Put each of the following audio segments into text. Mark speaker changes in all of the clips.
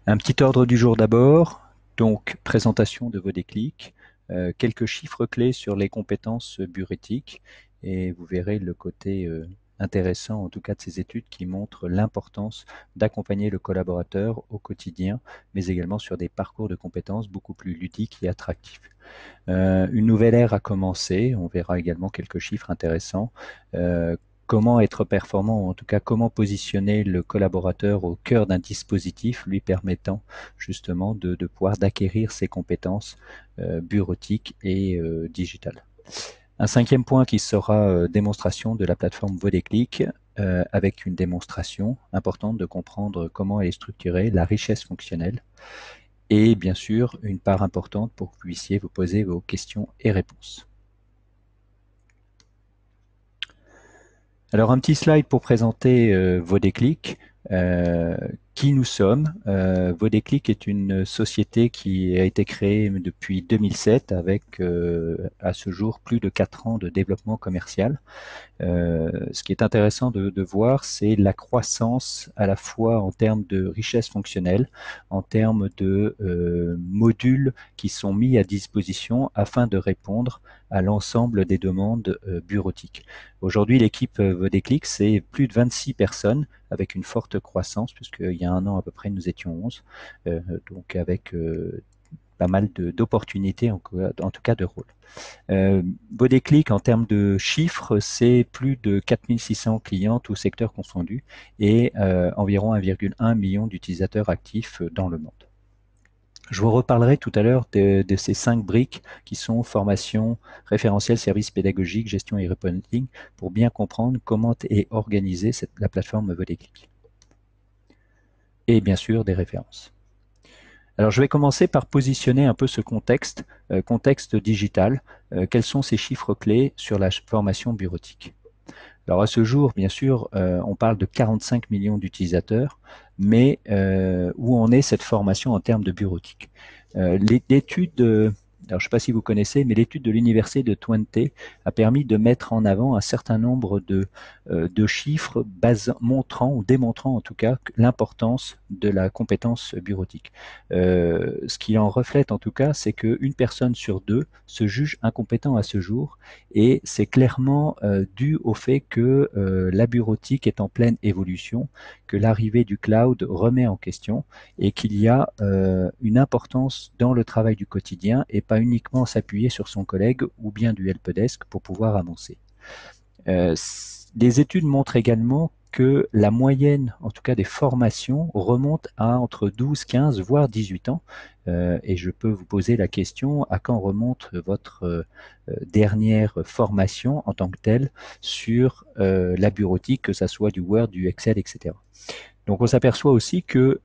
Speaker 1: Un petit ordre du jour d'abord, donc présentation de vos déclics, quelques chiffres clés sur les compétences burétiques et vous verrez le côté intéressant en tout cas de ces études qui montrent l'importance d'accompagner le collaborateur au quotidien, mais également sur des parcours de compétences beaucoup plus ludiques et attractifs. Une nouvelle ère a commencé, on verra également quelques chiffres intéressants. Comment être performant, ou en tout cas comment positionner le collaborateur au cœur d'un dispositif lui permettant justement de pouvoir d'acquérir ses compétences bureautiques et digitales. Un cinquième point qui sera démonstration de la plateforme Vodéclic, avec une démonstration importante de comprendre comment elle est structurée, la richesse fonctionnelle, et bien sûr une part importante pour que vous puissiez vous poser vos questions et réponses. Alors un petit slide pour présenter Vodéclic, qui nous sommes. Vodéclic est une société qui a été créée depuis 2007 avec à ce jour plus de 4 ans de développement commercial. Ce qui est intéressant de voir, c'est la croissance à la fois en termes de richesse fonctionnelle, en termes de modules qui sont mis à disposition afin de répondre à l'ensemble des demandes bureautiques. Aujourd'hui, l'équipe Vodéclic, c'est plus de 26 personnes avec une forte croissance, puisqu'il y a un an à peu près, nous étions 11, donc avec pas mal d'opportunités, en tout cas de rôle. Vodéclic, en termes de chiffres, c'est plus de 4600 clients, tous secteurs confondus, et environ 1,1 million d'utilisateurs actifs dans le monde. Je vous reparlerai tout à l'heure de ces 5 briques qui sont formation, référentiel, service pédagogique, gestion et reporting, pour bien comprendre comment est organisée la plateforme Vodéclic. Et bien sûr, des références. Alors, je vais commencer par positionner un peu ce contexte, contexte digital. Quels sont ces chiffres clés sur la formation bureautique? Alors, à ce jour, bien sûr, on parle de 45 millions d'utilisateurs, mais où en est cette formation en termes de bureautique? L'étude, alors je ne sais pas si vous connaissez, mais l'étude de l'université de Twente a permis de mettre en avant un certain nombre de chiffres montrant ou démontrant en tout cas l'importance de la compétence bureautique. Ce qui en reflète en tout cas, c'est qu'une personne sur deux se juge incompétent à ce jour, et c'est clairement dû au fait que la bureautique est en pleine évolution, que l'arrivée du cloud remet en question et qu'il y a une importance dans le travail du quotidien et pas uniquement s'appuyer sur son collègue ou bien du helpdesk pour pouvoir avancer. Les études montrent également que la moyenne, en tout cas des formations, remonte à entre 12, 15, voire 18 ans. Et je peux vous poser la question, à quand remonte votre dernière formation en tant que telle sur la bureautique, que ce soit du Word, du Excel, etc. Donc on s'aperçoit aussi que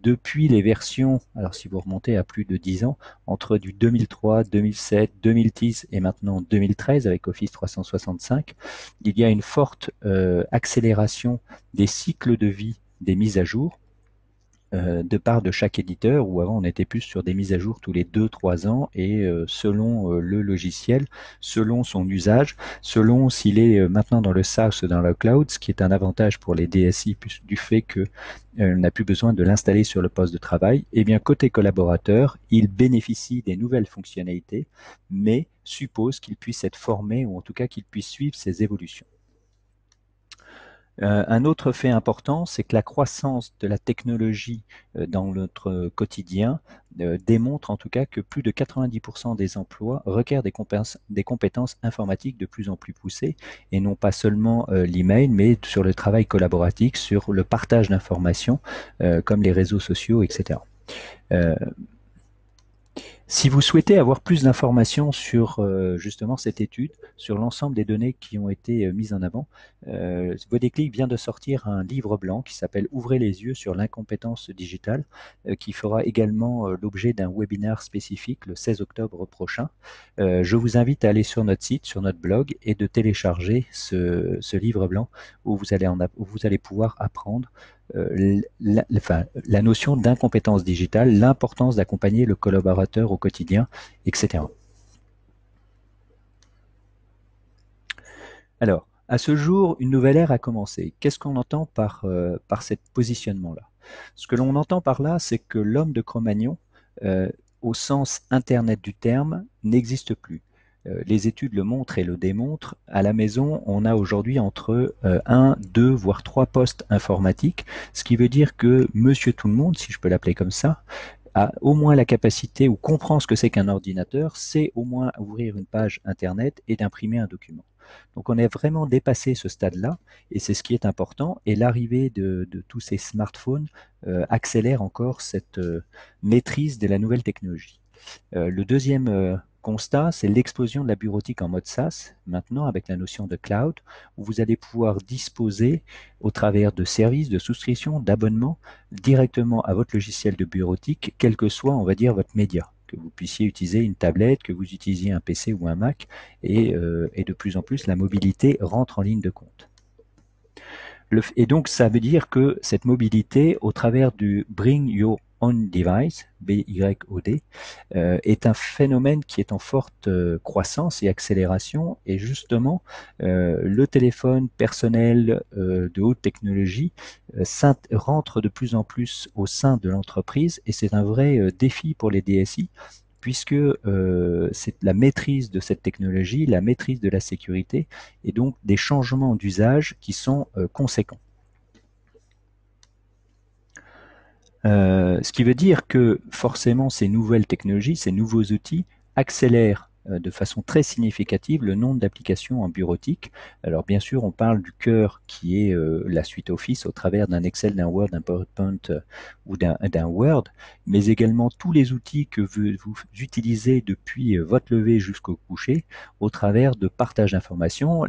Speaker 1: depuis les versions, alors si vous remontez à plus de 10 ans, entre du 2003, 2007, 2010 et maintenant 2013 avec Office 365, il y a une forte accélération des cycles de vie des mises à jour de part de chaque éditeur, où avant on était plus sur des mises à jour tous les 2-3 ans, et selon le logiciel, selon son usage, selon s'il est maintenant dans le SaaS ou dans le cloud, ce qui est un avantage pour les DSI du fait que on n'a plus besoin de l'installer sur le poste de travail, et bien côté collaborateur, il bénéficie des nouvelles fonctionnalités, mais suppose qu'il puisse être formé, ou en tout cas qu'il puisse suivre ces évolutions. Un autre fait important, c'est que la croissance de la technologie dans notre quotidien démontre en tout cas que plus de 90% des emplois requièrent des compétences informatiques de plus en plus poussées, et non pas seulement l'email, mais sur le travail collaboratif, sur le partage d'informations comme les réseaux sociaux, etc. Si vous souhaitez avoir plus d'informations sur justement cette étude, sur l'ensemble des données qui ont été mises en avant, Vodéclic vient de sortir un livre blanc qui s'appelle Ouvrez les yeux sur l'incompétence digitale, qui fera également l'objet d'un webinaire spécifique le 16 octobre prochain. Je vous invite à aller sur notre site, sur notre blog, et de télécharger ce livre blanc où où vous allez pouvoir apprendre la notion d'incompétence digitale, l'importance d'accompagner le collaborateur au quotidien, etc. Alors, à ce jour, une nouvelle ère a commencé. Qu'est-ce qu'on entend par ce positionnement-là? Ce que l'on entend par là, c'est que l'homme de Cro-Magnon, au sens Internet du terme, n'existe plus. Les études le montrent et le démontrent. À la maison, on a aujourd'hui entre 1, 2, voire 3 postes informatiques, ce qui veut dire que monsieur tout le monde, si je peux l'appeler comme ça, a au moins la capacité ou comprend ce que c'est qu'un ordinateur, c'est au moins ouvrir une page Internet et d'imprimer un document. Donc on a vraiment dépassé ce stade-là et c'est ce qui est important. Et l'arrivée de tous ces smartphones accélère encore cette maîtrise de la nouvelle technologie. Le deuxième constat, c'est l'explosion de la bureautique en mode SaaS, maintenant avec la notion de cloud, où vous allez pouvoir disposer, au travers de services, de souscriptions, d'abonnements, directement à votre logiciel de bureautique, quel que soit, on va dire, votre média. Que vous puissiez utiliser une tablette, que vous utilisiez un PC ou un Mac, et de plus en plus, la mobilité rentre en ligne de compte. Et donc, ça veut dire que cette mobilité, au travers du Bring Your Own Device, BYOD, est un phénomène qui est en forte croissance et accélération. Et justement, le téléphone personnel de haute technologie rentre de plus en plus au sein de l'entreprise et c'est un vrai défi pour les DSI puisque c'est la maîtrise de cette technologie, la maîtrise de la sécurité et donc des changements d'usage qui sont conséquents. Ce qui veut dire que forcément ces nouvelles technologies, ces nouveaux outils accélèrent de façon très significative le nombre d'applications en bureautique. Alors bien sûr, on parle du cœur qui est la suite Office au travers d'un Excel, d'un Word, d'un PowerPoint ou d'un Word, mais également tous les outils que vous utilisez depuis votre lever jusqu'au coucher au travers de partage d'informations.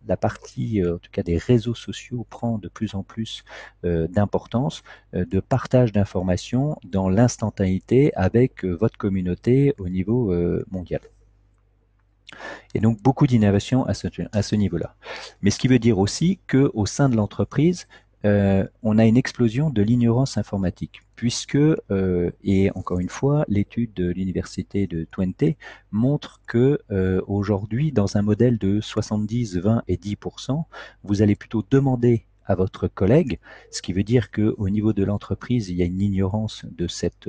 Speaker 1: La partie, en tout cas des réseaux sociaux, prend de plus en plus d'importance, de partage d'informations dans l'instantanéité avec votre communauté au niveau mondial. Et donc beaucoup d'innovations à ce niveau-là. Mais ce qui veut dire aussi qu'au sein de l'entreprise, on a une explosion de l'ignorance informatique, puisque, et encore une fois, l'étude de l'université de Twente montre que aujourd'hui, dans un modèle de 70, 20 et 10%, vous allez plutôt demander à votre collègue, ce qui veut dire qu'au niveau de l'entreprise, il y a une ignorance de cette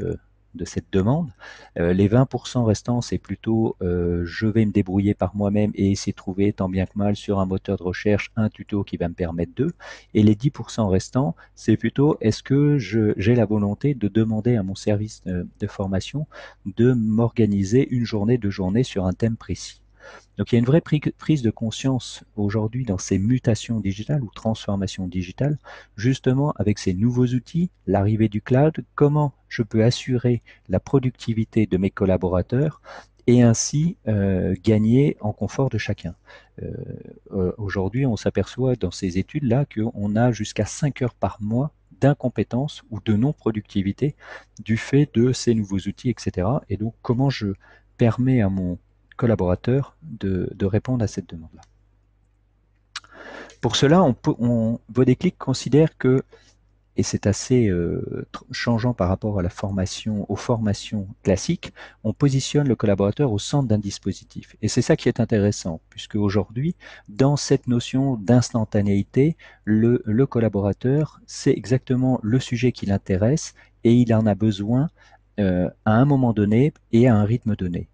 Speaker 1: demande. Les 20% restants, c'est plutôt je vais me débrouiller par moi-même et essayer de trouver tant bien que mal sur un moteur de recherche un tuto qui va me permettre de. Et les 10% restants, c'est plutôt est-ce que j'ai la volonté de demander à mon service de formation de m'organiser une journée, 2 journées sur un thème précis. Donc il y a une vraie prise de conscience aujourd'hui dans ces mutations digitales ou transformations digitales, justement avec ces nouveaux outils, l'arrivée du cloud, comment je peux assurer la productivité de mes collaborateurs et ainsi gagner en confort de chacun. Aujourd'hui, on s'aperçoit dans ces études-là qu'on a jusqu'à 5 heures par mois d'incompétence ou de non-productivité du fait de ces nouveaux outils, etc. Et donc, comment je permets à mon collaborateur de répondre à cette demande-là. Pour cela, Vodéclic considère que, et c'est assez changeant par rapport à la formation, aux formations classiques, on positionne le collaborateur au centre d'un dispositif. Et c'est ça qui est intéressant, puisque aujourd'hui, dans cette notion d'instantanéité, le collaborateur sait exactement le sujet qui l'intéresse et il en a besoin à un moment donné et à un rythme donné.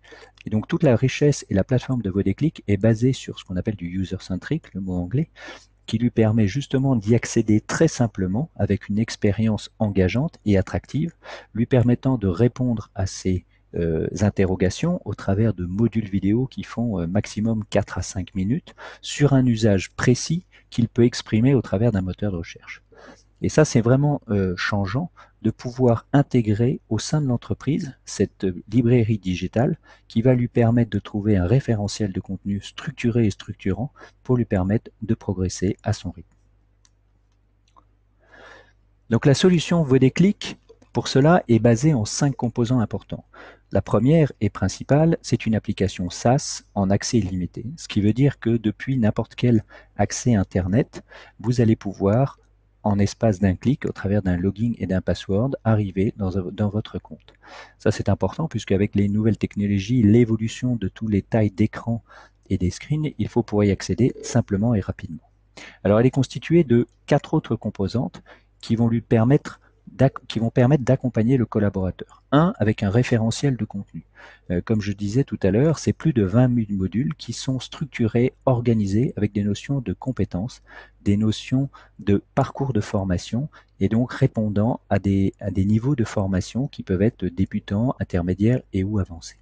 Speaker 1: Et donc toute la richesse et la plateforme de Vodéclic est basée sur ce qu'on appelle du user-centric, le mot anglais, qui lui permet justement d'y accéder très simplement avec une expérience engageante et attractive, lui permettant de répondre à ses interrogations au travers de modules vidéo qui font maximum 4 à 5 minutes sur un usage précis qu'il peut exprimer au travers d'un moteur de recherche. Et ça, c'est vraiment changeant de pouvoir intégrer au sein de l'entreprise cette librairie digitale qui va lui permettre de trouver un référentiel de contenu structuré et structurant pour lui permettre de progresser à son rythme. Donc la solution Vodéclic, pour cela, est basée en 5 composants importants. La première et principale, c'est une application SaaS en accès illimité, ce qui veut dire que depuis n'importe quel accès Internet, vous allez pouvoir en espace d'un clic, au travers d'un login et d'un password, arriver dans votre compte. Ça, c'est important puisqu'avec les nouvelles technologies, l'évolution de tous les tailles d'écran et des screens, il faut pouvoir y accéder simplement et rapidement. Alors, elle est constituée de 4 autres composantes qui vont permettre d'accompagner le collaborateur. Un, avec un référentiel de contenu. Comme je disais tout à l'heure, c'est plus de 20 000 modules qui sont structurés, organisés avec des notions de compétences, des notions de parcours de formation et donc répondant à des niveaux de formation qui peuvent être débutants, intermédiaires et ou avancés.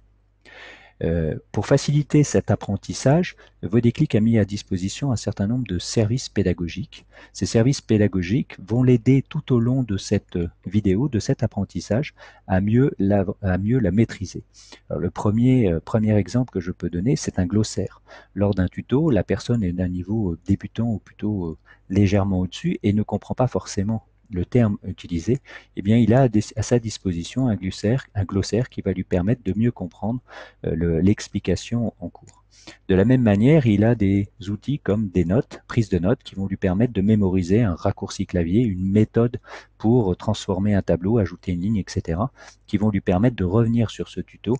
Speaker 1: Pour faciliter cet apprentissage, Vodéclic a mis à disposition un certain nombre de services pédagogiques. Ces services pédagogiques vont l'aider tout au long de cette vidéo, de cet apprentissage, à mieux la maîtriser. Alors, le premier exemple que je peux donner, c'est un glossaire. Lors d'un tuto, la personne est d'un niveau débutant ou plutôt légèrement au-dessus et ne comprend pas forcément le terme utilisé, eh bien, il a à sa disposition un glossaire qui va lui permettre de mieux comprendre l'explication en cours. De la même manière, il a des outils comme des notes, prise de notes, qui vont lui permettre de mémoriser un raccourci clavier, une méthode pour transformer un tableau, ajouter une ligne, etc., qui vont lui permettre de revenir sur ce tuto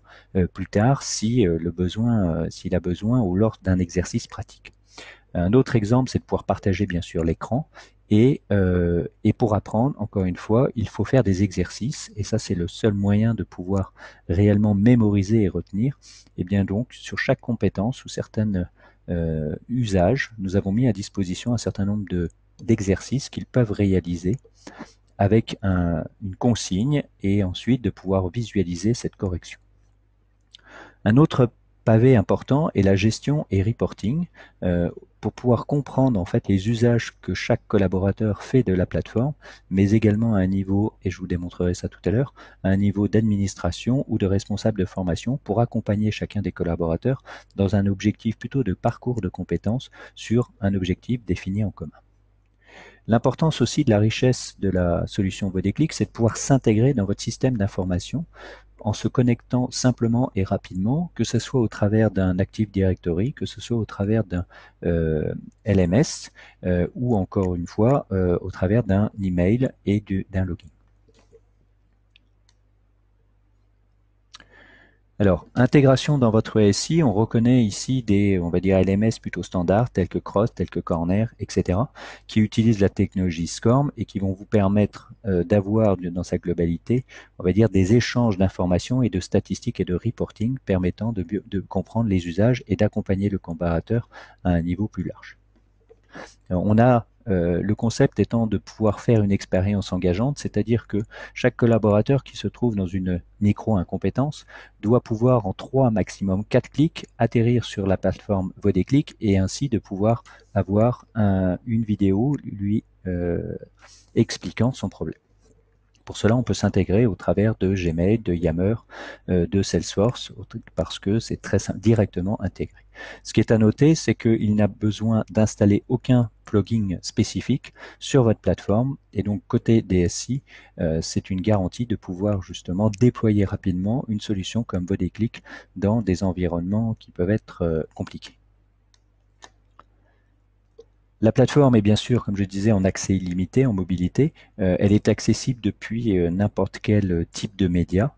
Speaker 1: plus tard s'il a besoin ou lors d'un exercice pratique. Un autre exemple, c'est de pouvoir partager bien sûr l'écran. Et pour apprendre, encore une fois, il faut faire des exercices. Et ça, c'est le seul moyen de pouvoir réellement mémoriser et retenir. Et bien donc, sur chaque compétence ou certains usages, nous avons mis à disposition un certain nombre d'exercices qu'ils peuvent réaliser avec une consigne et ensuite de pouvoir visualiser cette correction. Un autre pavé important est la gestion et reporting pour pouvoir comprendre en fait les usages que chaque collaborateur fait de la plateforme, mais également à un niveau, et je vous démontrerai ça tout à l'heure, à un niveau d'administration ou de responsable de formation pour accompagner chacun des collaborateurs dans un objectif plutôt de parcours de compétences sur un objectif défini en commun. L'importance aussi de la richesse de la solution Vodéclic, c'est de pouvoir s'intégrer dans votre système d'information en se connectant simplement et rapidement, que ce soit au travers d'un Active Directory, que ce soit au travers d'un LMS, ou encore une fois, au travers d'un email et d'un login. Alors, intégration dans votre SI, on reconnaît ici des, on va dire, LMS plutôt standards, tels que Cross, tels que Corner, etc., qui utilisent la technologie SCORM et qui vont vous permettre d'avoir dans sa globalité, on va dire, des échanges d'informations et de statistiques et de reporting permettant de comprendre les usages et d'accompagner le comparateur à un niveau plus large. Alors, on a le concept étant de pouvoir faire une expérience engageante, c'est-à-dire que chaque collaborateur qui se trouve dans une micro-incompétence doit pouvoir en 3 maximum 4 clics atterrir sur la plateforme Vodéclic et ainsi de pouvoir avoir une vidéo lui expliquant son problème. Pour cela, on peut s'intégrer au travers de Gmail, de Yammer, de Salesforce, parce que c'est très directement intégré. Ce qui est à noter, c'est qu'il n'a besoin d'installer aucun plugin spécifique sur votre plateforme. Et donc, côté DSI, c'est une garantie de pouvoir justement déployer rapidement une solution comme Vodéclic dans des environnements qui peuvent être compliqués. La plateforme est bien sûr, comme je disais, en accès illimité, en mobilité. Elle est accessible depuis n'importe quel type de média,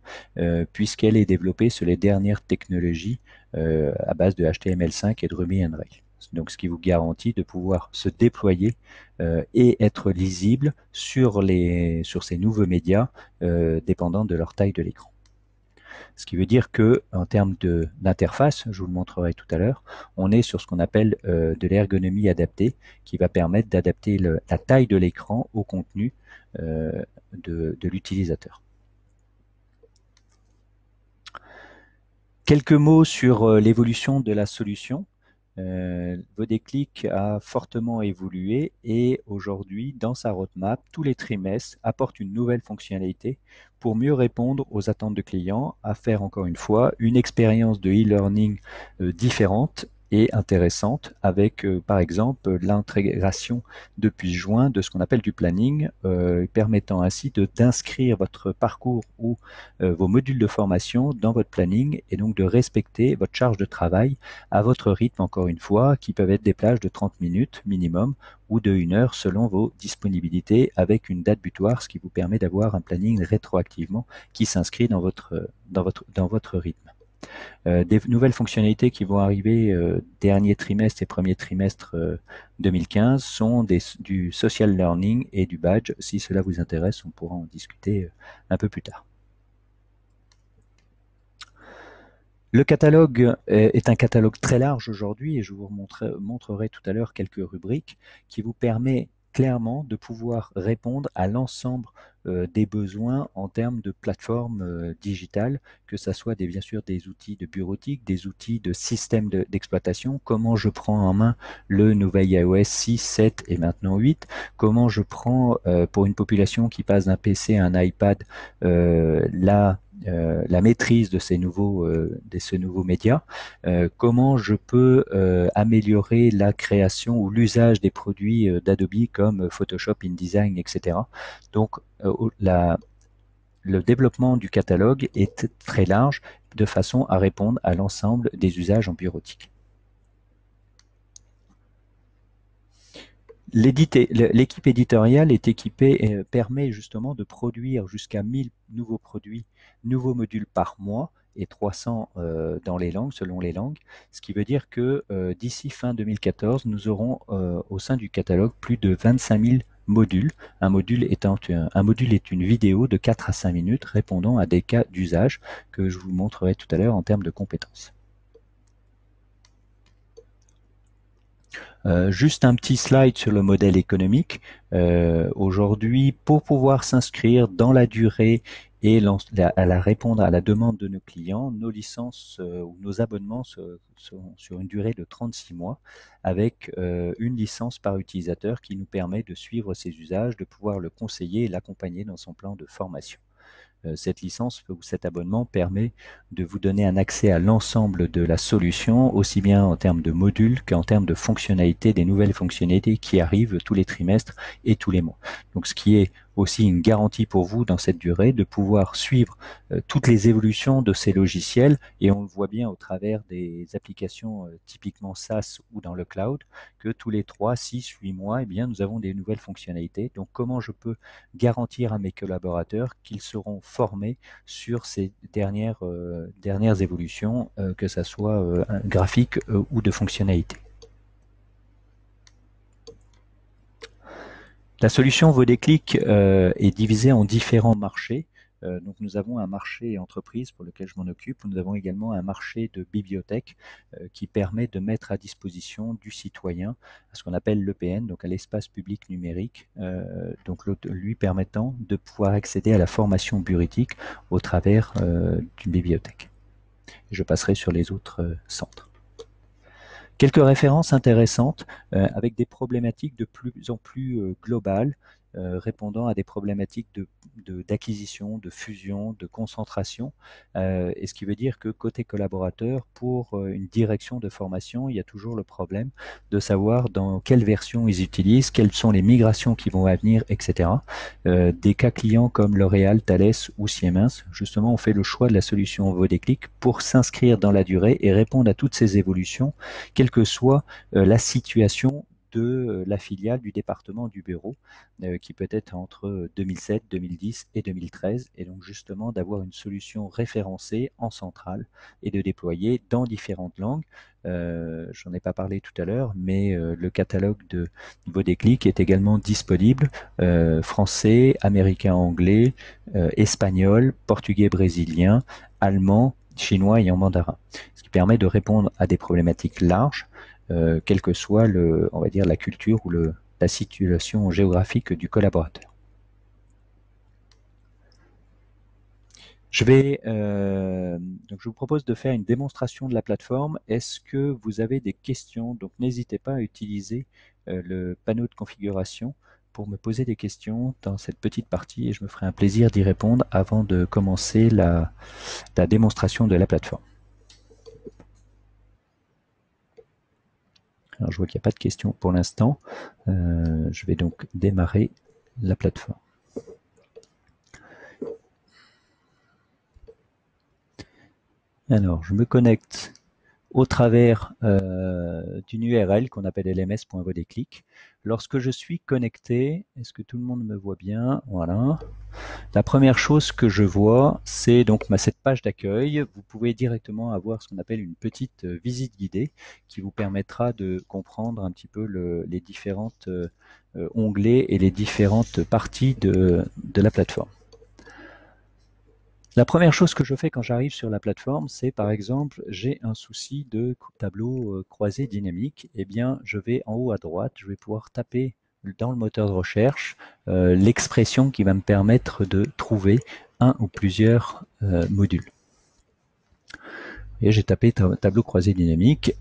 Speaker 1: puisqu'elle est développée sur les dernières technologies à base de HTML5 et de Ruby on Rails. Donc, ce qui vous garantit de pouvoir se déployer et être lisible sur ces nouveaux médias, dépendant de leur taille de l'écran. Ce qui veut dire que, en termes d'interface, je vous le montrerai tout à l'heure, on est sur ce qu'on appelle de l'ergonomie adaptée, qui va permettre d'adapter la taille de l'écran au contenu de l'utilisateur. Quelques mots sur l'évolution de la solution. Vodéclic a fortement évolué et aujourd'hui, dans sa roadmap, tous les trimestres apporte une nouvelle fonctionnalité pour mieux répondre aux attentes de clients, à faire encore une fois une expérience de e-learning différente et intéressante avec par exemple l'intégration depuis juin de ce qu'on appelle du planning, permettant ainsi d'inscrire votre parcours ou vos modules de formation dans votre planning et donc de respecter votre charge de travail à votre rythme, encore une fois, qui peuvent être des plages de 30 minutes minimum ou de 1 heure selon vos disponibilités avec une date butoir, ce qui vous permet d'avoir un planning rétroactivement qui s'inscrit dans votre rythme. Des nouvelles fonctionnalités qui vont arriver dernier trimestre et premier trimestre 2015 sont du social learning et du badge. Si cela vous intéresse, on pourra en discuter un peu plus tard. Le catalogue est un catalogue très large aujourd'hui et je vous montrerai tout à l'heure quelques rubriques qui vous permet clairement de pouvoir répondre à l'ensemble des besoins en termes de plateformes digitales, que ce soit bien sûr des outils de bureautique, des outils de système d'exploitation, comment je prends en main le nouvel iOS 6, 7 et maintenant 8, comment je prends pour une population qui passe d'un PC à un iPad la maîtrise de ce nouveau média, comment je peux améliorer la création ou l'usage des produits d'Adobe comme Photoshop, InDesign, etc. Donc, le développement du catalogue est très large de façon à répondre à l'ensemble des usages en bureautique. L'équipe éditoriale est équipée, permet justement de produire jusqu'à 1000 nouveaux produits, nouveaux modules par mois et 300 dans les langues, selon les langues, ce qui veut dire que d'ici fin 2014, nous aurons au sein du catalogue plus de 25 000 modules. Un module est une vidéo de 4 à 5 minutes répondant à des cas d'usage que je vous montrerai tout à l'heure en termes de compétences. Juste un petit slide sur le modèle économique. Aujourd'hui, pour pouvoir s'inscrire dans la durée et répondre à la demande de nos clients, nos licences ou nos abonnements sont sur une durée de 36 mois avec une licence par utilisateur qui nous permet de suivre ses usages, de pouvoir le conseiller et l'accompagner dans son plan de formation. Cette licence ou cet abonnement permet de vous donner un accès à l'ensemble de la solution, aussi bien en termes de modules qu'en termes de fonctionnalités, des nouvelles fonctionnalités qui arrivent tous les trimestres et tous les mois. Donc ce qui est aussi une garantie pour vous dans cette durée de pouvoir suivre toutes les évolutions de ces logiciels, et on le voit bien au travers des applications typiquement SaaS ou dans le cloud, que tous les 3, 6, 8 mois, eh bien, nous avons des nouvelles fonctionnalités. Donc comment je peux garantir à mes collaborateurs qu'ils seront formés sur ces dernières évolutions, que ce soit graphique ou de fonctionnalité. La solution Vodéclic est divisée en différents marchés. Donc nous avons un marché entreprise pour lequel je m'en occupe. Nous avons également un marché de bibliothèque qui permet de mettre à disposition du citoyen ce qu'on appelle l'EPN, donc à l'espace public numérique, donc lui permettant de pouvoir accéder à la formation bureautique au travers d'une bibliothèque. Je passerai sur les autres centres. Quelques références intéressantes avec des problématiques de plus en plus globales, répondant à des problématiques d'acquisition, de fusion, de concentration. Et ce qui veut dire que côté collaborateur, pour une direction de formation, il y a toujours le problème de savoir dans quelle version ils utilisent, quelles sont les migrations qui vont à venir, etc. Des cas clients comme L'Oréal, Thales ou Siemens, justement, ont fait le choix de la solution Vodéclic pour s'inscrire dans la durée et répondre à toutes ces évolutions, quelle que soit la situation de la filiale, du département, du bureau, qui peut être entre 2007, 2010 et 2013, et donc justement d'avoir une solution référencée en centrale et de déployer dans différentes langues. J'en ai pas parlé tout à l'heure, mais le catalogue de Vodéclic est également disponible français, américain, anglais, espagnol, portugais, brésilien, allemand, chinois et en mandarin, ce qui permet de répondre à des problématiques larges, quelle que soit on va dire, la culture ou la situation géographique du collaborateur. Donc je vous propose de faire une démonstration de la plateforme. Est-ce que vous avez des questions? Donc n'hésitez pas à utiliser le panneau de configuration pour me poser des questions dans cette petite partie et je me ferai un plaisir d'y répondre avant de commencer la démonstration de la plateforme. Alors je vois qu'il n'y a pas de questions pour l'instant. Je vais donc démarrer la plateforme. Alors je me connecte au travers d'une URL qu'on appelle lms.vodéclic. Lorsque je suis connecté, est-ce que tout le monde me voit bien? Voilà. La première chose que je vois, c'est donc cette page d'accueil. Vous pouvez directement avoir ce qu'on appelle une petite visite guidée qui vous permettra de comprendre un petit peu les différentes onglets et les différentes parties de la plateforme. La première chose que je fais quand j'arrive sur la plateforme, c'est par exemple, j'ai un souci de tableau croisé dynamique. Eh bien, je vais en haut à droite, je vais pouvoir taper dans le moteur de recherche l'expression qui va me permettre de trouver un ou plusieurs modules. Et j'ai tapé tableau croisé dynamique.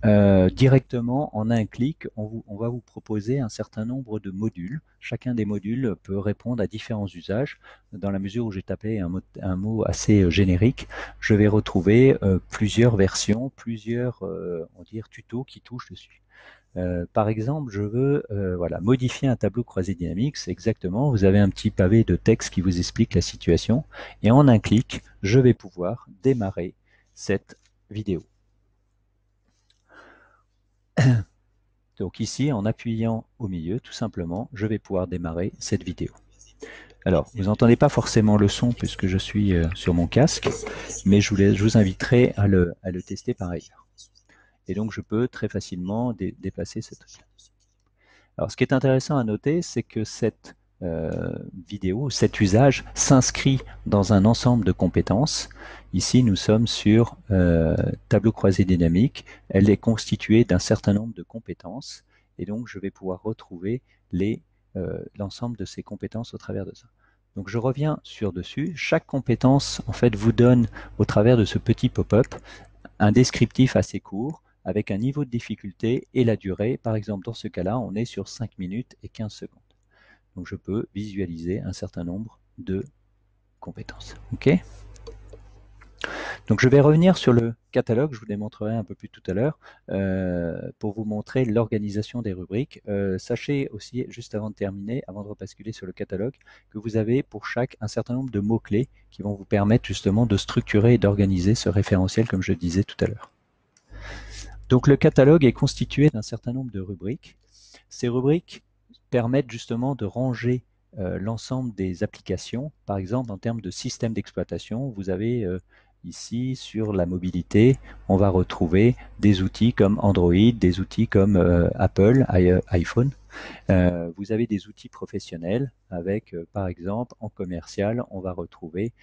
Speaker 1: Directement, en un clic, on va vous proposer un certain nombre de modules. Chacun des modules peut répondre à différents usages. Dans la mesure où j'ai tapé un mot assez générique, je vais retrouver plusieurs versions, plusieurs on va dire, tutos qui touchent dessus. Par exemple, je veux voilà, modifier un tableau croisé dynamique, c'est exactement, vous avez un petit pavé de texte qui vous explique la situation, et en un clic, je vais pouvoir démarrer cette vidéo. Donc ici, en appuyant au milieu, tout simplement, je vais pouvoir démarrer cette vidéo. Alors, vous n'entendez pas forcément le son puisque je suis sur mon casque, mais je vous inviterai à le tester par ailleurs. Et donc, je peux très facilement déplacer cette truc. Alors, ce qui est intéressant à noter, c'est que cette vidéo, cet usage s'inscrit dans un ensemble de compétences. Ici, nous sommes sur tableau croisé dynamique. Elle est constituée d'un certain nombre de compétences et donc je vais pouvoir retrouver l'ensemble de ces compétences au travers de ça. Donc je reviens sur dessus. Chaque compétence, en fait, vous donne au travers de ce petit pop-up un descriptif assez court avec un niveau de difficulté et la durée. Par exemple, dans ce cas-là, on est sur 5 minutes et 15 secondes. Donc je peux visualiser un certain nombre de compétences. OK. Donc je vais revenir sur le catalogue, je vous démontrerai un peu plus tout à l'heure, pour vous montrer l'organisation des rubriques. Sachez aussi, juste avant de terminer, avant de repasculer sur le catalogue, que vous avez pour chaque un certain nombre de mots-clés qui vont vous permettre justement de structurer et d'organiser ce référentiel comme je le disais tout à l'heure. Donc le catalogue est constitué d'un certain nombre de rubriques. Ces rubriques permettent justement de ranger l'ensemble des applications. Par exemple, en termes de système d'exploitation, vous avez ici sur la mobilité, on va retrouver des outils comme Android, des outils comme Apple, iPhone. Vous avez des outils professionnels avec, par exemple, en commercial, on va retrouver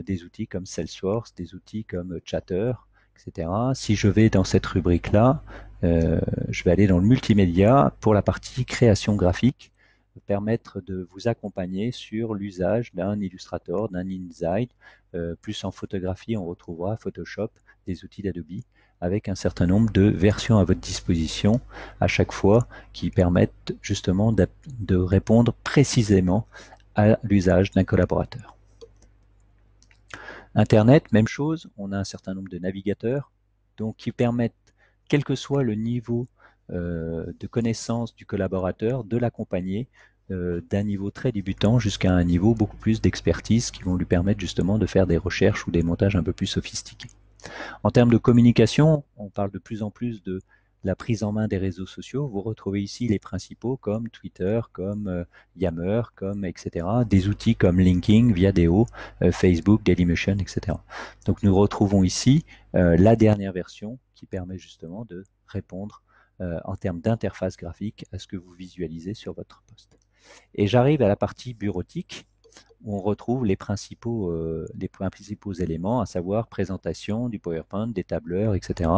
Speaker 1: des outils comme Salesforce, des outils comme Chatter, etc. Si je vais dans cette rubrique-là, je vais aller dans le multimédia pour la partie création graphique, permettre de vous accompagner sur l'usage d'un Illustrator, d'un InDesign. Plus en photographie, on retrouvera Photoshop, des outils d'Adobe, avec un certain nombre de versions à votre disposition à chaque fois qui permettent justement de répondre précisément à l'usage d'un collaborateur. Internet, même chose, on a un certain nombre de navigateurs donc qui permettent, quel que soit le niveau de connaissance du collaborateur, de l'accompagner d'un niveau très débutant jusqu'à un niveau beaucoup plus d'expertise qui vont lui permettre justement de faire des recherches ou des montages un peu plus sophistiqués. En termes de communication, on parle de plus en plus de la prise en main des réseaux sociaux. Vous retrouvez ici les principaux comme Twitter, comme Yammer, comme etc. Des outils comme Linking, Viadeo, Facebook, Dailymotion, etc. Donc nous retrouvons ici la dernière version qui permet justement de répondre en termes d'interface graphique à ce que vous visualisez sur votre poste. Et j'arrive à la partie bureautique où on retrouve les principaux éléments, à savoir présentation, du PowerPoint, des tableurs, etc.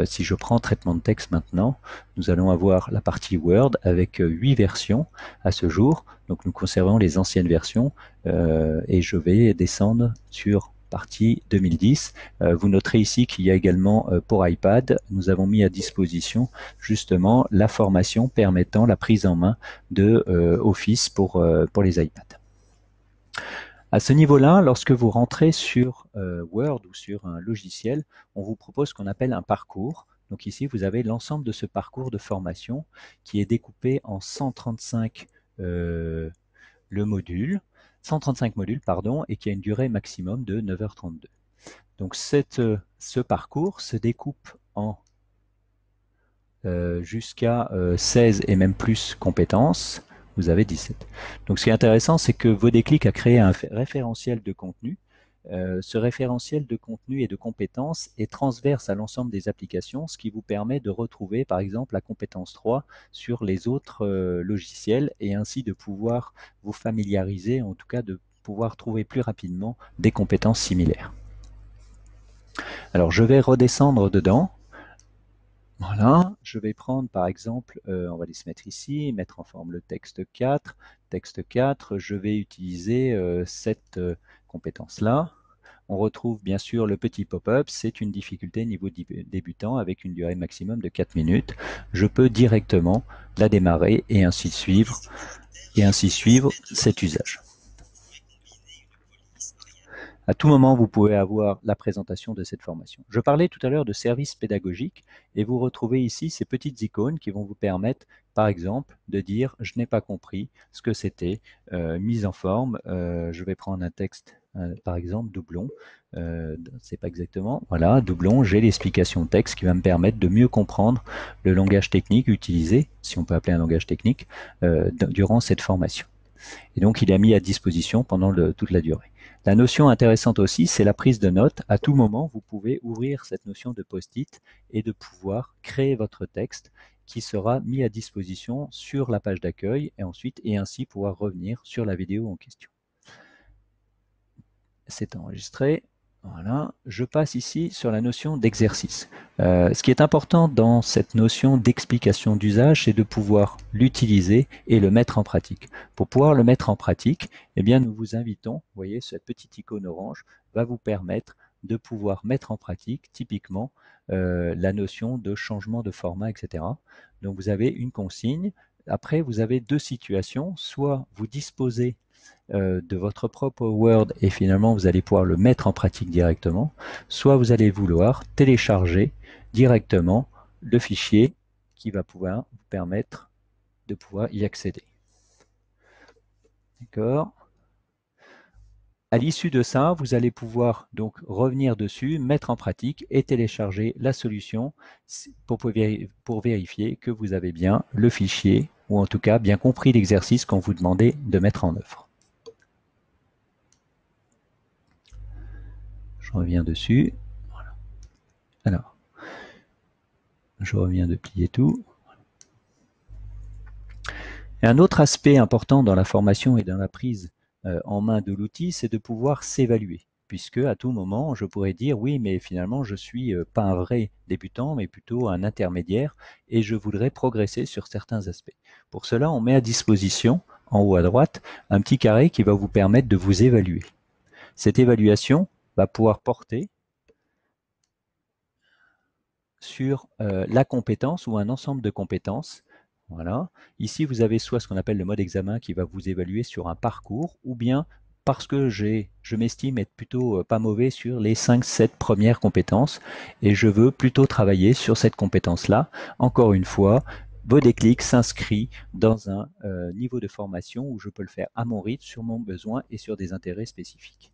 Speaker 1: Si je prends traitement de texte maintenant, nous allons avoir la partie Word avec 8 versions à ce jour. Donc nous conservons les anciennes versions et je vais descendre sur partie 2010. Vous noterez ici qu'il y a également pour iPad, nous avons mis à disposition justement la formation permettant la prise en main de Office pour les iPads. À ce niveau-là, lorsque vous rentrez sur Word ou sur un logiciel, on vous propose ce qu'on appelle un parcours. Donc ici, vous avez l'ensemble de ce parcours de formation qui est découpé en 135 135 modules, pardon, et qui a une durée maximum de 9h32. Donc ce parcours se découpe en jusqu'à 16 et même plus compétences. Vous avez 17. Donc ce qui est intéressant, c'est que Vodéclic a créé un référentiel de contenu. Ce référentiel de contenu et de compétences est transverse à l'ensemble des applications, ce qui vous permet de retrouver par exemple la compétence 3 sur les autres logiciels et ainsi de pouvoir vous familiariser, en tout cas de pouvoir trouver plus rapidement des compétences similaires. Alors je vais redescendre dedans. Voilà, je vais prendre par exemple, on va les se mettre ici, mettre en forme le texte 4. Texte 4, je vais utiliser cette compétence-là. On retrouve bien sûr le petit pop-up, c'est une difficulté niveau débutant avec une durée maximum de 4 minutes. Je peux directement la démarrer et ainsi suivre cet usage. À tout moment, vous pouvez avoir la présentation de cette formation. Je parlais tout à l'heure de services pédagogiques et vous retrouvez ici ces petites icônes qui vont vous permettre, par exemple, de dire « je n'ai pas compris ce que c'était mise en forme ». Je vais prendre un texte, par exemple, doublon. C'est pas exactement. Voilà, doublon, j'ai l'explication texte qui va me permettre de mieux comprendre le langage technique utilisé, si on peut appeler un langage technique, durant cette formation. Et donc, il est mis à disposition pendant toute la durée. La notion intéressante aussi, c'est la prise de notes. À tout moment, vous pouvez ouvrir cette notion de post-it et de pouvoir créer votre texte qui sera mis à disposition sur la page d'accueil et ainsi pouvoir revenir sur la vidéo en question. C'est enregistré. Voilà, je passe ici sur la notion d'exercice. Ce qui est important dans cette notion d'explication d'usage, c'est de pouvoir l'utiliser et le mettre en pratique. Pour pouvoir le mettre en pratique, eh bien, nous vous invitons, vous voyez, cette petite icône orange va vous permettre de pouvoir mettre en pratique typiquement la notion de changement de format, etc. Donc vous avez une consigne. Après, vous avez deux situations. Soit vous disposez de votre propre Word et finalement vous allez pouvoir le mettre en pratique directement, soit vous allez vouloir télécharger directement le fichier qui va pouvoir vous permettre de pouvoir y accéder. D'accord. À l'issue de ça, vous allez pouvoir donc revenir dessus, mettre en pratique et télécharger la solution pour vérifier que vous avez bien le fichier ou en tout cas bien compris l'exercice qu'on vous demandait de mettre en œuvre. Je reviens dessus. Voilà. Alors, je reviens de plier tout. Et un autre aspect important dans la formation et dans la prise en main de l'outil, c'est de pouvoir s'évaluer. Puisque à tout moment, je pourrais dire oui, mais finalement, je suis pas un vrai débutant, mais plutôt un intermédiaire, et je voudrais progresser sur certains aspects. Pour cela, on met à disposition, en haut à droite, un petit carré qui va vous permettre de vous évaluer. Cette évaluation va pouvoir porter sur la compétence ou un ensemble de compétences. Voilà. Ici, vous avez soit ce qu'on appelle le mode examen qui va vous évaluer sur un parcours, ou bien parce que je m'estime être plutôt pas mauvais sur les 5-7 premières compétences et je veux plutôt travailler sur cette compétence-là. Encore une fois, Vodéclic s'inscrit dans un niveau de formation où je peux le faire à mon rythme, sur mon besoin et sur des intérêts spécifiques.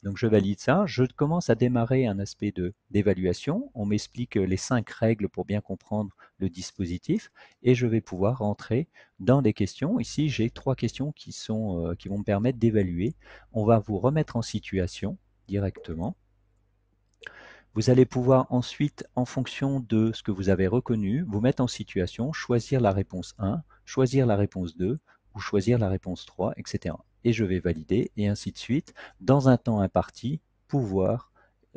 Speaker 1: Donc je valide ça, je commence à démarrer un aspect d'évaluation, on m'explique les 5 règles pour bien comprendre le dispositif et je vais pouvoir rentrer dans des questions. Ici j'ai 3 questions qui vont me permettre d'évaluer. On va vous remettre en situation directement. Vous allez pouvoir ensuite, en fonction de ce que vous avez reconnu, vous mettre en situation, choisir la réponse 1, choisir la réponse 2 ou choisir la réponse 3, etc. Et je vais valider et ainsi de suite, dans un temps imparti, pouvoir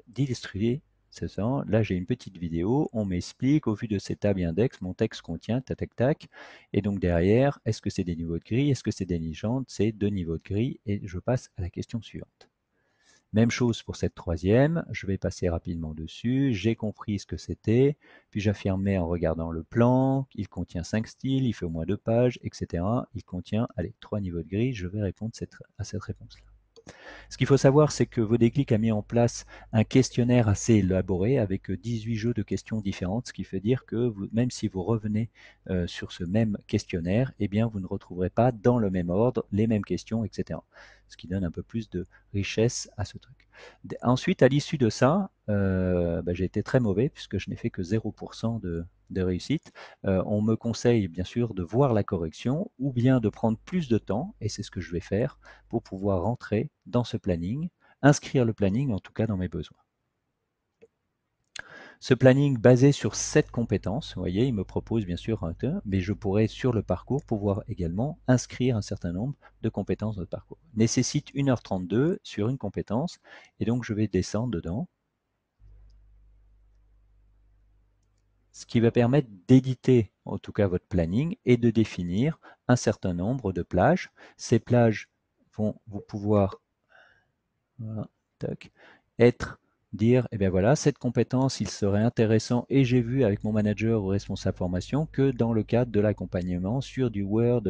Speaker 1: d'illustrer. C'est ça. Là, j'ai une petite vidéo. On m'explique, au vu de ces tables et index, mon texte contient tac, tac, tac. Et donc derrière, est-ce que c'est des niveaux de grille? Est-ce que c'est des légendes? C'est 2 niveaux de grille. Et je passe à la question suivante. Même chose pour cette troisième, je vais passer rapidement dessus, j'ai compris ce que c'était, puis j'affirmais en regardant le plan, il contient 5 styles, il fait au moins 2 pages, etc. Il contient, allez, 3 niveaux de grille, je vais répondre à cette réponse-là. Ce qu'il faut savoir, c'est que Vodéclic a mis en place un questionnaire assez élaboré avec 18 jeux de questions différentes, ce qui fait dire que même si vous revenez sur ce même questionnaire, eh bien, vous ne retrouverez pas dans le même ordre les mêmes questions, etc. ce qui donne un peu plus de richesse à ce truc. Ensuite, à l'issue de ça, j'ai été très mauvais puisque je n'ai fait que 0% de réussite. On me conseille bien sûr de voir la correction ou bien de prendre plus de temps, et c'est ce que je vais faire pour pouvoir rentrer dans ce planning, inscrire le planning en tout cas dans mes besoins. Ce planning basé sur 7 compétences, vous voyez, il me propose bien sûr un terme, mais je pourrais sur le parcours pouvoir également inscrire un certain nombre de compétences dans le parcours. Nécessite 1h32 sur une compétence, et donc je vais descendre dedans. Ce qui va permettre d'éditer en tout cas votre planning et de définir un certain nombre de plages. Ces plages vont vous pouvoir voilà, tac, dire, eh bien voilà, cette compétence, il serait intéressant, et j'ai vu avec mon manager ou responsable formation que dans le cadre de l'accompagnement sur du Word,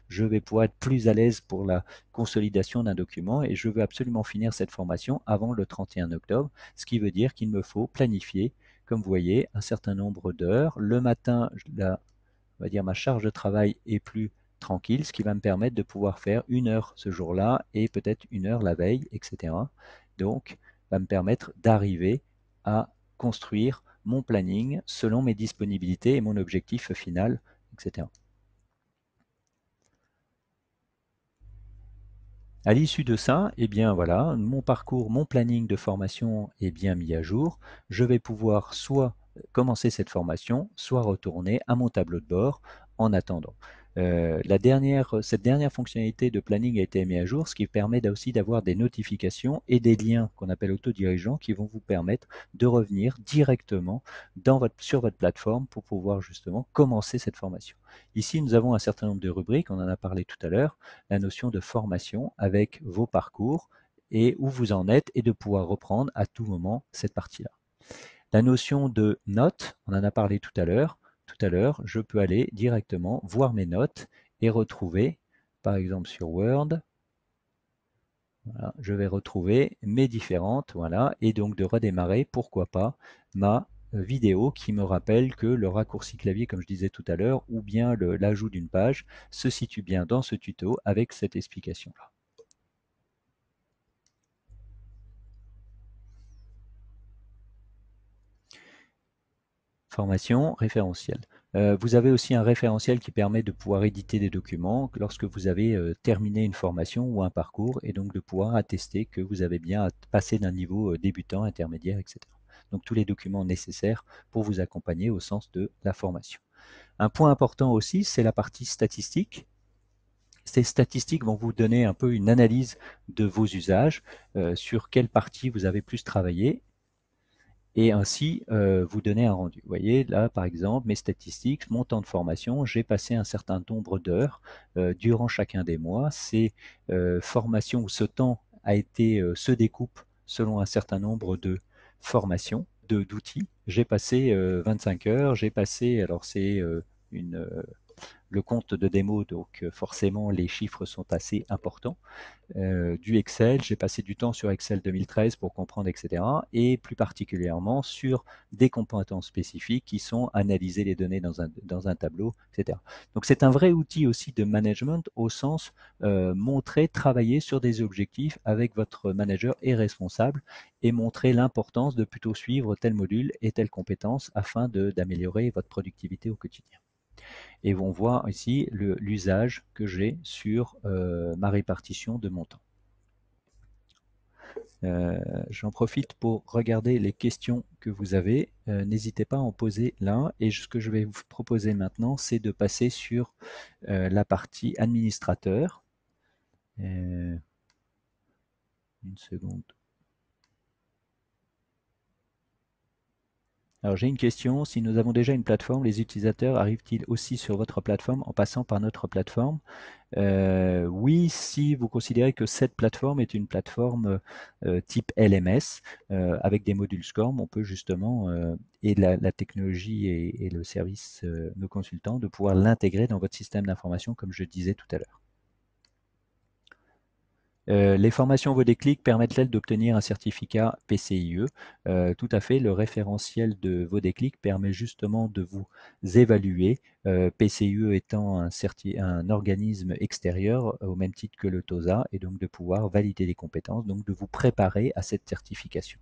Speaker 1: je vais pouvoir être plus à l'aise pour la consolidation d'un document et je veux absolument finir cette formation avant le 31 octobre, ce qui veut dire qu'il me faut planifier, comme vous voyez, un certain nombre d'heures. Le matin, là, on va dire ma charge de travail est plus tranquille, ce qui va me permettre de pouvoir faire 1 heure ce jour-là et peut-être 1 heure la veille, etc. Donc, va me permettre d'arriver à construire mon planning selon mes disponibilités et mon objectif final, etc. À l'issue de ça, eh bien voilà, mon parcours, mon planning de formation est bien mis à jour. Je vais pouvoir soit commencer cette formation, soit retourner à mon tableau de bord en attendant. Cette dernière fonctionnalité de planning a été mise à jour, ce qui permet aussi d'avoir des notifications et des liens qu'on appelle autodirigeants qui vont vous permettre de revenir directement sur votre plateforme pour pouvoir justement commencer cette formation. Ici, nous avons un certain nombre de rubriques, on en a parlé tout à l'heure, la notion de formation avec vos parcours et où vous en êtes et de pouvoir reprendre à tout moment cette partie-là. La notion de notes, on en a parlé tout à l'heure. Tout à l'heure, je peux aller directement voir mes notes et retrouver, par exemple sur Word, voilà, je vais retrouver mes différentes, voilà, et donc de redémarrer, pourquoi pas, ma vidéo qui me rappelle que le raccourci clavier, comme je disais tout à l'heure, ou bien l'ajout d'une page, se situe bien dans ce tuto avec cette explication-là. Formation, référentiel. Vous avez aussi un référentiel qui permet de pouvoir éditer des documents lorsque vous avez terminé une formation ou un parcours et donc de pouvoir attester que vous avez bien passé d'un niveau débutant, intermédiaire, etc. Donc tous les documents nécessaires pour vous accompagner au sens de la formation. Un point important aussi, c'est la partie statistique. Ces statistiques vont vous donner un peu une analyse de vos usages, sur quelle partie vous avez plus travaillé et ainsi vous donner un rendu. Vous voyez là par exemple mes statistiques, mon temps de formation, j'ai passé un certain nombre d'heures durant chacun des mois. Ces formations ou ce temps se découpe selon un certain nombre de formations, d'outils. J'ai passé 25 heures, j'ai passé, alors c'est le compte de démo, donc forcément les chiffres sont assez importants. Du Excel, j'ai passé du temps sur Excel 2013 pour comprendre, etc. Et plus particulièrement sur des compétences spécifiques qui sont analyser les données dans un tableau, etc. Donc c'est un vrai outil aussi de management au sens montrer, travailler sur des objectifs avec votre manager et responsable et montrer l'importance de plutôt suivre tel module et telle compétence afin d'améliorer votre productivité au quotidien. Et on voit ici l'usage que j'ai sur ma répartition de mon temps. J'en profite pour regarder les questions que vous avez. N'hésitez pas à en poser là. Et ce que je vais vous proposer maintenant, c'est de passer sur la partie administrateur. Une seconde. Alors j'ai une question, si nous avons déjà une plateforme, les utilisateurs arrivent-ils aussi sur votre plateforme en passant par notre plateforme? Oui, si vous considérez que cette plateforme est une plateforme type LMS avec des modules SCORM, on peut justement, et la technologie et le service, nos consultants, de pouvoir l'intégrer dans votre système d'information comme je disais tout à l'heure. Les formations Vodéclic permettent-elles d'obtenir un certificat PCIe? Tout à fait, le référentiel de Vodéclic permet justement de vous évaluer, PCIe étant un organisme extérieur au même titre que le TOSA, et donc de pouvoir valider les compétences, donc de vous préparer à cette certification.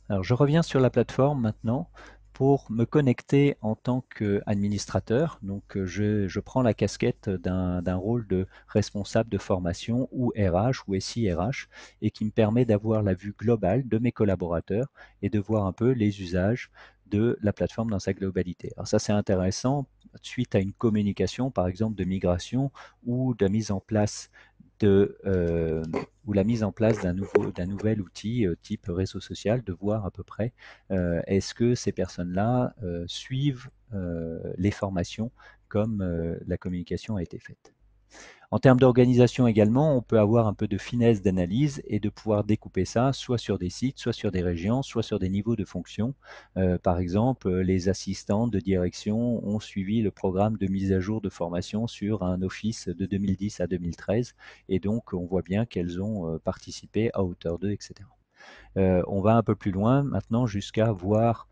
Speaker 1: Alors, je reviens sur la plateforme maintenant pour me connecter en tant qu'administrateur. Donc, je prends la casquette d'un rôle de responsable de formation ou RH ou SIRH et qui me permet d'avoir la vue globale de mes collaborateurs et de voir un peu les usages de la plateforme dans sa globalité. Alors ça, c'est intéressant suite à une communication, par exemple, de migration ou de mise en place de, ou la mise en place d'un nouvel outil type réseau social, de voir à peu près est-ce que ces personnes-là suivent les formations comme la communication a été faite. En termes d'organisation également, on peut avoir un peu de finesse d'analyse et de pouvoir découper ça soit sur des sites, soit sur des régions, soit sur des niveaux de fonction. Par exemple, les assistantes de direction ont suivi le programme de mise à jour de formation sur un office de 2010 à 2013 et donc on voit bien qu'elles ont participé à hauteur d'eux, etc. On va un peu plus loin maintenant jusqu'à voir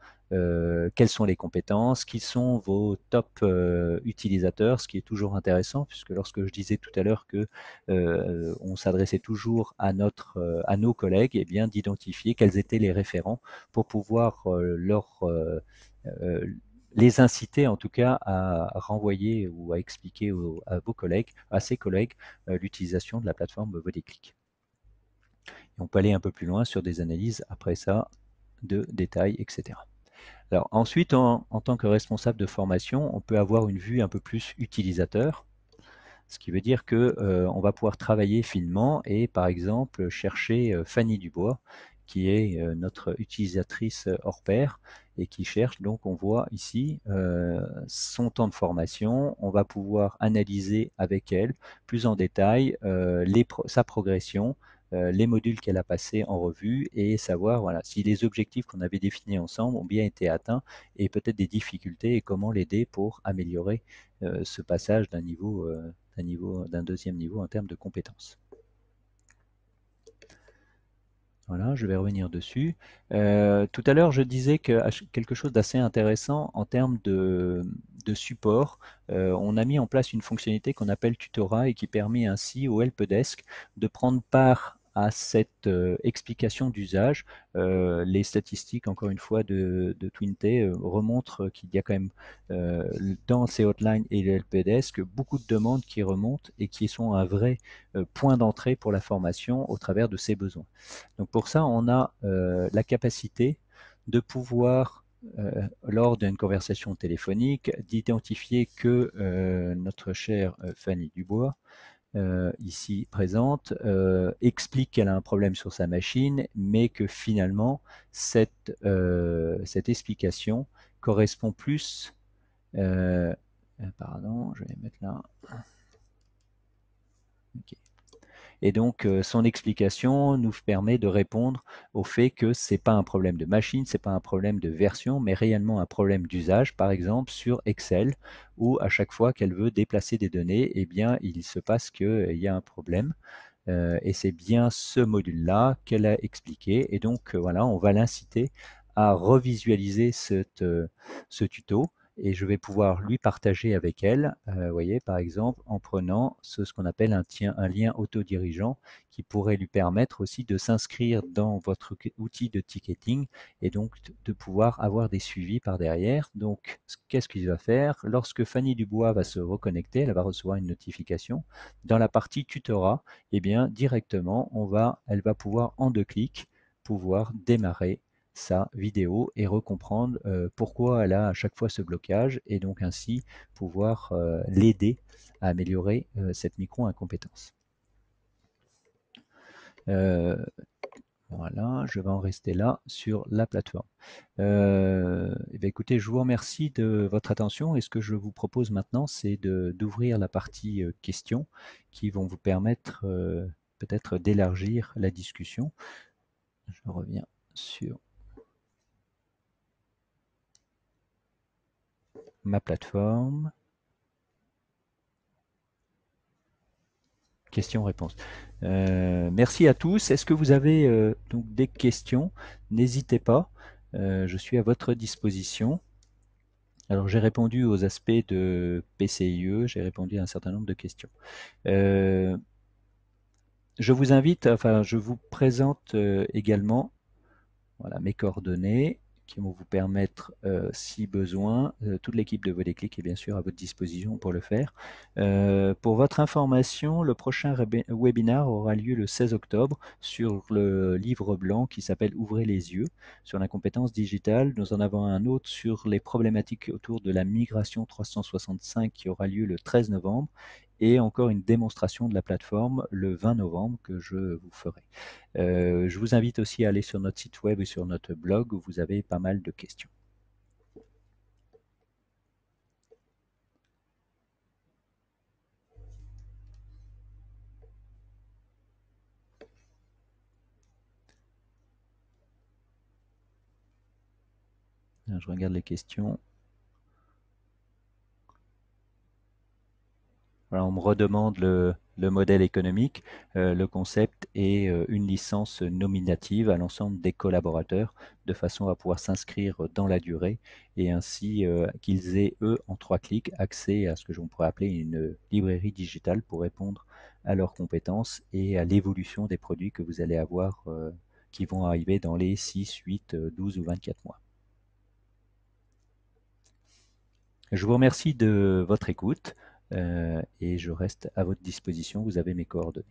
Speaker 1: quelles sont les compétences, qui sont vos top utilisateurs, ce qui est toujours intéressant, puisque lorsque je disais tout à l'heure que on s'adressait toujours à nos collègues, et bien d'identifier quels étaient les référents pour pouvoir euh, les inciter en tout cas à renvoyer ou à expliquer à vos collègues, à ses collègues, l'utilisation de la plateforme Vodéclic. Et on peut aller un peu plus loin sur des analyses après ça de détails, etc. Alors ensuite, en tant que responsable de formation, on peut avoir une vue un peu plus utilisateur, ce qui veut dire que on va pouvoir travailler finement et par exemple chercher Fanny Dubois, qui est notre utilisatrice hors pair et qui cherche, donc on voit ici son temps de formation, on va pouvoir analyser avec elle plus en détail sa progression, les modules qu'elle a passés en revue et savoir voilà, si les objectifs qu'on avait définis ensemble ont bien été atteints et peut-être des difficultés et comment l'aider pour améliorer ce passage d'un deuxième niveau en termes de compétences. Voilà, je vais revenir dessus. Tout à l'heure, je disais que quelque chose d'assez intéressant en termes de support, on a mis en place une fonctionnalité qu'on appelle tutorat et qui permet ainsi au helpdesk de prendre part à cette explication d'usage. Les statistiques, encore une fois, de Twinte remontrent qu'il y a quand même euh, dans ces hotlines et le helpdesk beaucoup de demandes qui remontent et qui sont un vrai point d'entrée pour la formation au travers de ces besoins. Donc pour ça, on a la capacité de pouvoir, lors d'une conversation téléphonique, d'identifier que notre chère Fanny Dubois, ici présente, explique qu'elle a un problème sur sa machine, mais que finalement, cette explication correspond plus... pardon, je vais mettre là. Ok. Et donc, son explication nous permet de répondre au fait que ce n'est pas un problème de machine, ce n'est pas un problème de version, mais réellement un problème d'usage, par exemple sur Excel, où à chaque fois qu'elle veut déplacer des données, eh bien, il se passe qu'il y a un problème. Et c'est bien ce module-là qu'elle a expliqué. Et donc, voilà, on va l'inciter à revisualiser ce tuto et je vais pouvoir lui partager avec elle, vous voyez, par exemple, en prenant ce qu'on appelle un lien autodirigeant qui pourrait lui permettre aussi de s'inscrire dans votre outil de ticketing et donc de pouvoir avoir des suivis par derrière. Donc, qu'est-ce qu'il va faire? Lorsque Fanny Dubois va se reconnecter, elle va recevoir une notification. Dans la partie tutorat, eh bien, directement, elle va pouvoir en 2 clics pouvoir démarrer sa vidéo et recomprendre pourquoi elle a à chaque fois ce blocage et donc ainsi pouvoir l'aider à améliorer cette micro-incompétence. Voilà, je vais en rester là sur la plateforme. Eh bien, écoutez, je vous remercie de votre attention et ce que je vous propose maintenant, c'est d'ouvrir la partie questions qui vont vous permettre peut-être d'élargir la discussion. Je reviens sur ma plateforme. Questions-réponses. Merci à tous. Est-ce que vous avez donc des questions? N'hésitez pas. Je suis à votre disposition. Alors, j'ai répondu aux aspects de PCIe, j'ai répondu à un certain nombre de questions. Je vous invite, enfin, je vous présente également voilà, mes coordonnées qui vont vous permettre, si besoin, toute l'équipe de Vodéclic est bien sûr à votre disposition pour le faire. Pour votre information, le prochain webinaire aura lieu le 16 octobre sur le livre blanc qui s'appelle Ouvrez les yeux sur la compétence digitale. Nous en avons un autre sur les problématiques autour de la migration 365 qui aura lieu le 13 novembre et encore une démonstration de la plateforme le 20 novembre que je vous ferai. Je vous invite aussi à aller sur notre site web et sur notre blog où vous avez pas mal de questions. Je regarde les questions. Voilà, on me redemande le modèle économique. Le concept est une licence nominative à l'ensemble des collaborateurs de façon à pouvoir s'inscrire dans la durée et ainsi qu'ils aient, eux, en 3 clics, accès à ce que l'on pourrait appeler une librairie digitale pour répondre à leurs compétences et à l'évolution des produits que vous allez avoir qui vont arriver dans les 6, 8, 12 ou 24 mois. Je vous remercie de votre écoute et je reste à votre disposition. Vous avez mes coordonnées.